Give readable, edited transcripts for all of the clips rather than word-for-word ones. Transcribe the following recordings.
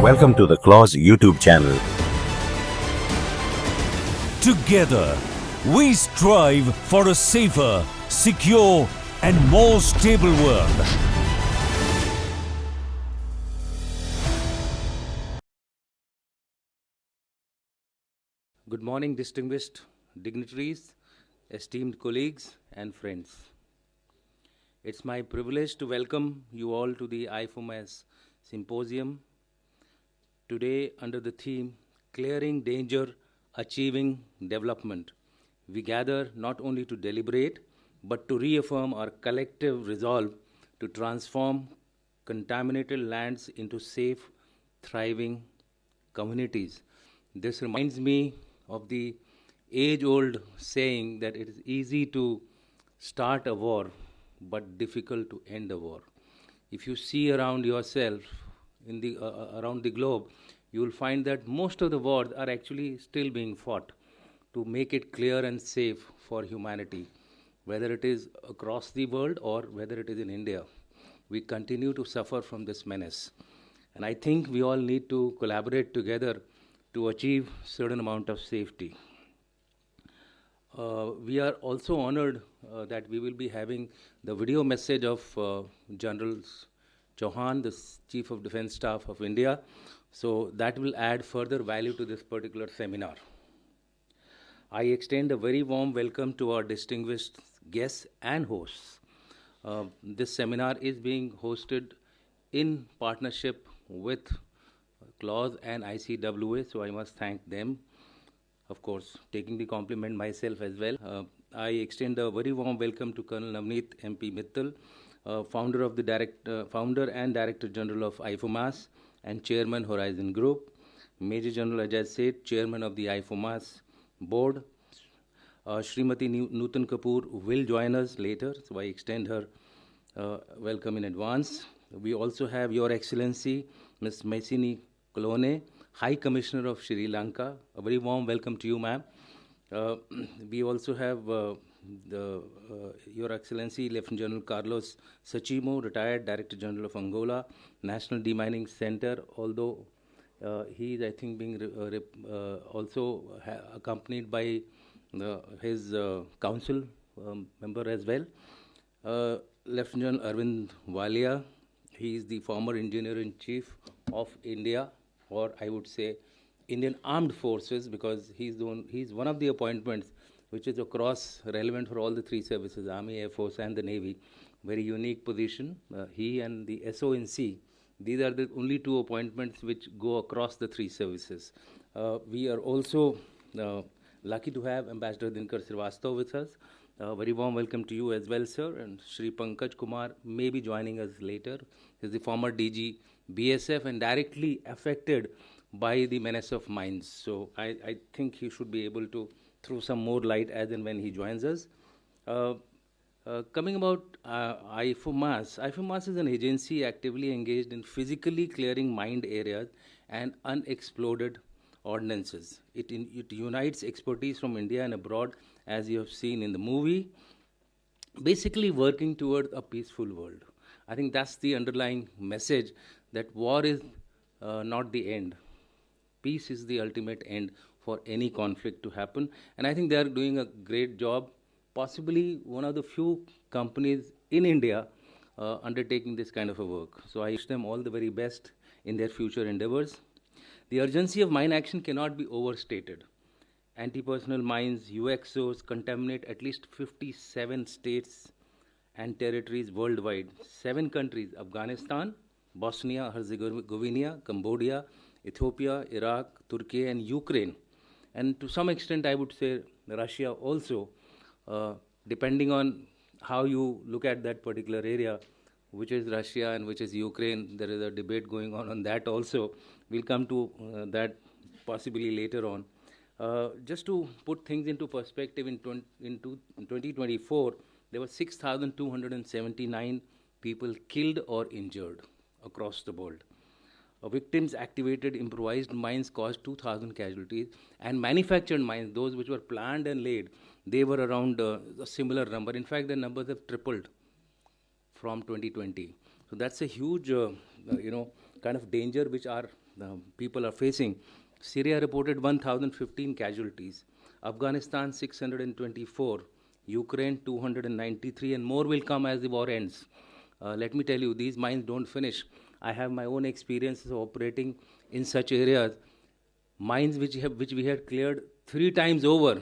Welcome to the Claus YouTube channel. Together, we strive for a safer, secure, and more stable world. Good morning, distinguished dignitaries, esteemed colleagues, and friends. It's my privilege to welcome you all to the IIFOMAS Symposium. Today, under the theme, Clearing Danger, Achieving Development, we gather not only to deliberate, but to reaffirm our collective resolve to transform contaminated lands into safe, thriving communities. This reminds me of the age-old saying that it is easy to start a war, but difficult to end a war. If you see around yourself, in the around the globe, you will find that most of the wars are actually still being fought to make it clear and safe for humanity, whether it is across the world or whether it is in India. We continue to suffer from this menace. And I think we all need to collaborate together to achieve certain amount of safety. We are also honored that we will be having the video message of General Chauhan, the Chief of Defence Staff of India. So that will add further value to this particular seminar. I extend a very warm welcome to our distinguished guests and hosts. This seminar is being hosted in partnership with Claus and ICWA, so I must thank them. Of course, taking the compliment myself as well. I extend a very warm welcome to Colonel Navneet MP Mittal, founder and Director General of IIFOMAS and Chairman Horizon Group. Major General Ajay Seth, Chairman of the IIFOMAS Board. Srimati Nutan Kapoor will join us later, so I extend her welcome in advance. We also have Your Excellency, Ms. Maisini Kolone, High Commissioner of Sri Lanka. A very warm welcome to you, ma'am. We also have Your Excellency, Lieutenant General Carlos Sachimo, retired Director General of Angola, National Demining Center, although he is, I think, being also accompanied by his council member as well. Lieutenant General Arvind Walia, he is the former Engineer-in-Chief of India, or I would say Indian Armed Forces, because he's one of the appointments which is across relevant for all the three services, Army, Air Force, and the Navy. Very unique position. He and the SONC, these are the only two appointments which go across the three services. We are also lucky to have Ambassador Dinkar Srivastava with us. Very warm welcome to you as well, sir. And Shri Pankaj Kumar may be joining us later. He's the former DG BSF and directly affected by the menace of mines. So I think he should be able to throw some more light as and when he joins us. Coming about IIFOMAS. IIFOMAS is an agency actively engaged in physically clearing mined areas and unexploded ordnances. It unites expertise from India and abroad, as you have seen in the movie, basically working toward a peaceful world. I think that's the underlying message, that war is not the end. Peace is the ultimate end for any conflict to happen. And I think they are doing a great job, possibly one of the few companies in India undertaking this kind of a work. So I wish them all the very best in their future endeavors. The urgency of mine action cannot be overstated. Anti-personnel mines, UXOs, contaminate at least 57 states and territories worldwide. 7 countries, Afghanistan, Bosnia, Herzegovina, Cambodia, Ethiopia, Iraq, Turkey, and Ukraine. And to some extent, I would say Russia also, depending on how you look at that particular area, which is Russia and which is Ukraine. There is a debate going on that also. We'll come to that possibly later on. Just to put things into perspective, in 2024, there were 6,279 people killed or injured across the world. Victims activated improvised mines caused 2,000 casualties, and manufactured mines, those which were planned and laid, they were around a similar number. In fact, the numbers have tripled from 2020. So that's a huge, kind of danger which our people are facing. Syria reported 1,015 casualties, Afghanistan 624, Ukraine 293, and more will come as the war ends. Let me tell you, these mines don't finish. I have my own experiences operating in such areas. Mines which we had cleared 3 times over,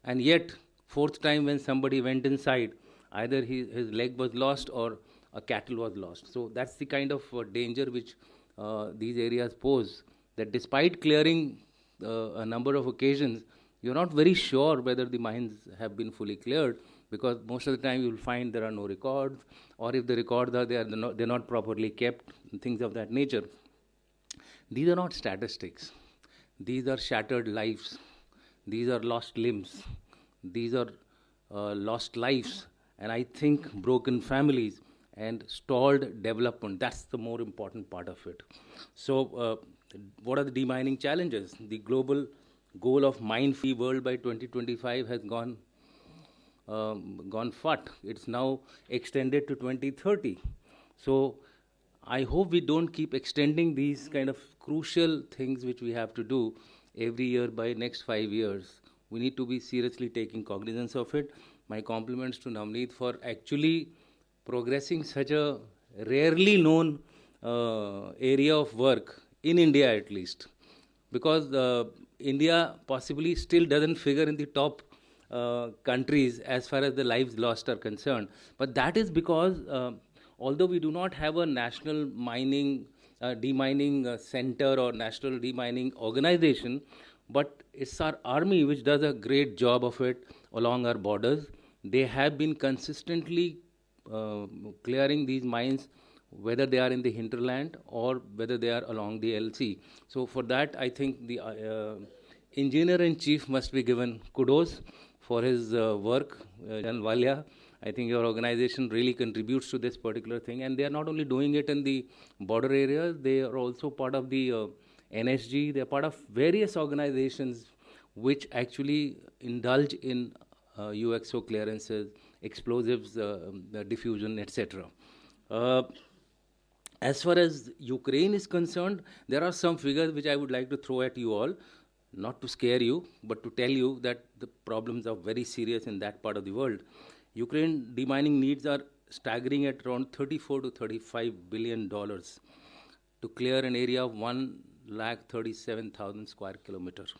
and yet 4th time when somebody went inside, either his leg was lost or a cattle was lost. So that's the kind of danger which these areas pose, that despite clearing a number of occasions, you're not very sure whether the mines have been fully cleared, because most of the time you'll find there are no records, or if the records are there, they're not properly kept, things of that nature. These are not statistics. These are shattered lives. These are lost limbs. These are lost lives. And I think broken families and stalled development, that's the more important part of it. So what are the demining challenges? The global goal of mine-free world by 2025 has gone fut. It's now extended to 2030. So I hope we don't keep extending these kind of crucial things which we have to do every year by next 5 years. We need to be seriously taking cognizance of it. My compliments to Navneet for actually progressing such a rarely known area of work, in India at least. Because India possibly still doesn't figure in the top countries as far as the lives lost are concerned. But that is because although we do not have a national demining center or national demining organization, but it's our army which does a great job of it along our borders. They have been consistently clearing these mines, whether they are in the hinterland or whether they are along the LC. So for that, I think the engineer-in-chief must be given kudos for his work, Jan Walia. I think your organization really contributes to this particular thing, and they are not only doing it in the border areas, they are also part of the NSG, they are part of various organizations which actually indulge in UXO clearances, explosives diffusion, etc. As far as Ukraine is concerned, there are some figures which I would like to throw at you all, not to scare you, but to tell you that the problems are very serious in that part of the world. Ukraine demining needs are staggering at around $34 to $35 billion to clear an area of 137,000 square kilometers.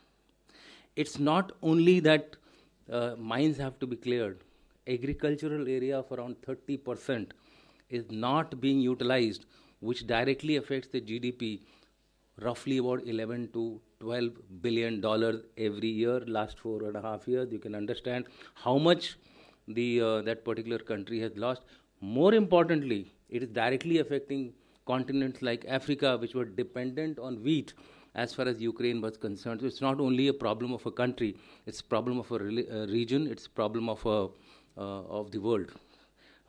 It's not only that mines have to be cleared. Agricultural area of around 30% is not being utilized, which directly affects the GDP, roughly about $11 to $12 billion every year, last 4.5 years. You can understand how much that particular country has lost. More importantly, it is directly affecting continents like Africa, which were dependent on wheat as far as Ukraine was concerned. So it's not only a problem of a country, it's a problem of a region, it's a problem of the world.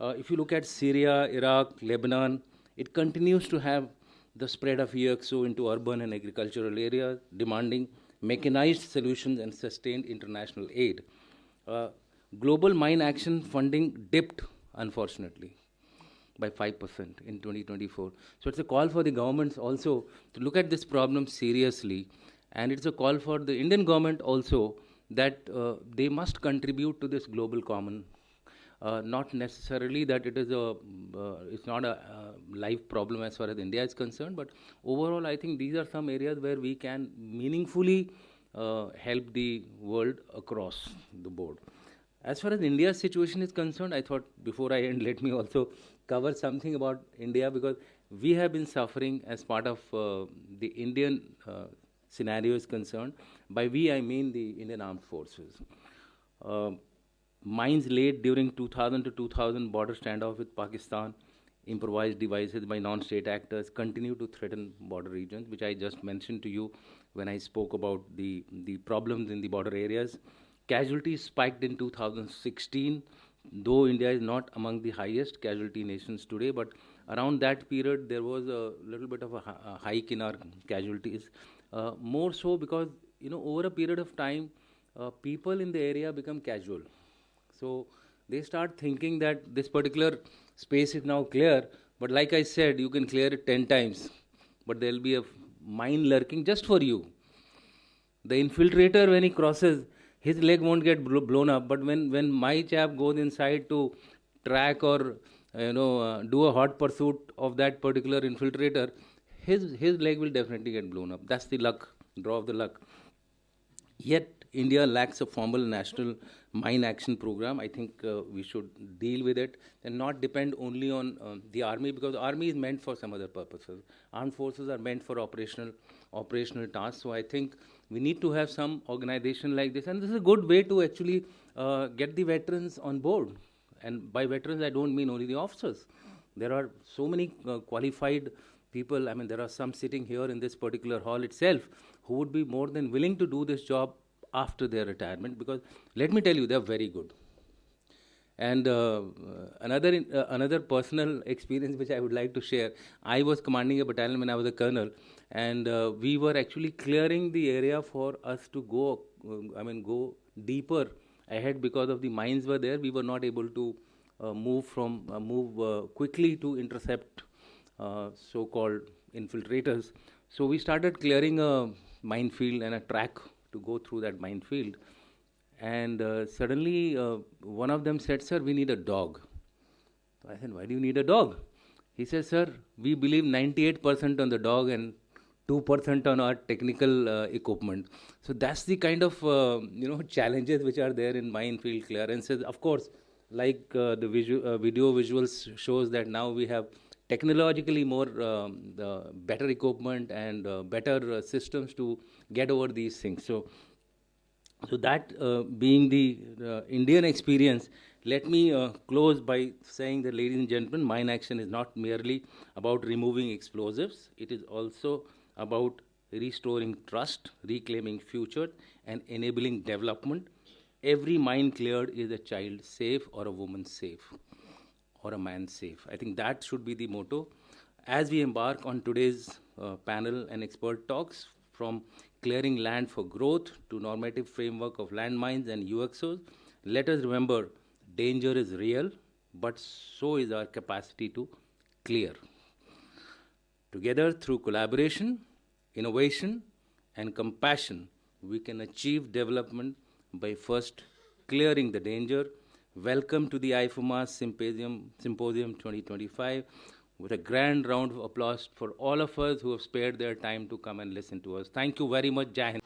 If you look at Syria, Iraq, Lebanon, it continues to have the spread of UXO into urban and agricultural areas, demanding mechanized solutions and sustained international aid. Global mine action funding dipped, unfortunately, by 5% in 2024. So it's a call for the governments also to look at this problem seriously, and it's a call for the Indian government also that they must contribute to this global common. Not necessarily that it is it's not a live problem as far as India is concerned, but overall I think these are some areas where we can meaningfully help the world across the board. As far as India's situation is concerned, I thought before I end, let me also cover something about India, because we have been suffering as part of the Indian scenario is concerned. By we, I mean the Indian Armed Forces. Mines laid during 2000 to 2000 border standoff with Pakistan, improvised devices by non-state actors continue to threaten border regions, which I just mentioned to you when I spoke about the problems in the border areas. Casualties spiked in 2016, though India is not among the highest casualty nations today, but around that period there was a little bit of a hike in our casualties. More so because, over a period of time, people in the area become casual. So they start thinking that this particular space is now clear, but like I said, you can clear it 10 times, but there will be a mine lurking just for you. The infiltrator, when he crosses, his leg won't get blown up. But when my chap goes inside to track or do a hot pursuit of that particular infiltrator, his leg will definitely get blown up. That's the luck, draw of the luck. Yet India lacks a formal national mine action program. I think we should deal with it and not depend only on the army, because the army is meant for some other purposes. Armed forces are meant for operational tasks. So I think we need to have some organization like this, and this is a good way to actually get the veterans on board. And by veterans, I don't mean only the officers. There are so many qualified people. I mean, there are some sitting here in this particular hall itself who would be more than willing to do this job after their retirement, because let me tell you, they're very good. And another personal experience which I would like to share, I was commanding a battalion when I was a colonel, and we were actually clearing the area for us to go deeper ahead because of the mines were there. We were not able to move quickly to intercept so-called infiltrators. So we started clearing a minefield and a track to go through that minefield. And suddenly one of them said, "Sir, we need a dog." So I said, "Why do you need a dog?" He said, "Sir, we believe 98% on the dog and 2% on our technical equipment." So that's the kind of challenges which are there in minefield clearances. Of course, like the video visuals shows that now we have technologically more better equipment and better systems to get over these things. So that being the Indian experience, let me close by saying that, ladies and gentlemen, mine action is not merely about removing explosives. It is also about restoring trust, reclaiming future, and enabling development. Every mine cleared is a child safe, or a woman safe, or a man safe. I think that should be the motto. As we embark on today's panel and expert talks, from clearing land for growth to normative framework of landmines and UXOs, let us remember danger is real, but so is our capacity to clear. Together, through collaboration, innovation, and compassion, we can achieve development by first clearing the danger. Welcome to the IIFOMAS Symposium 2025, with a grand round of applause for all of us who have spared their time to come and listen to us. Thank you very much. Jai Hind.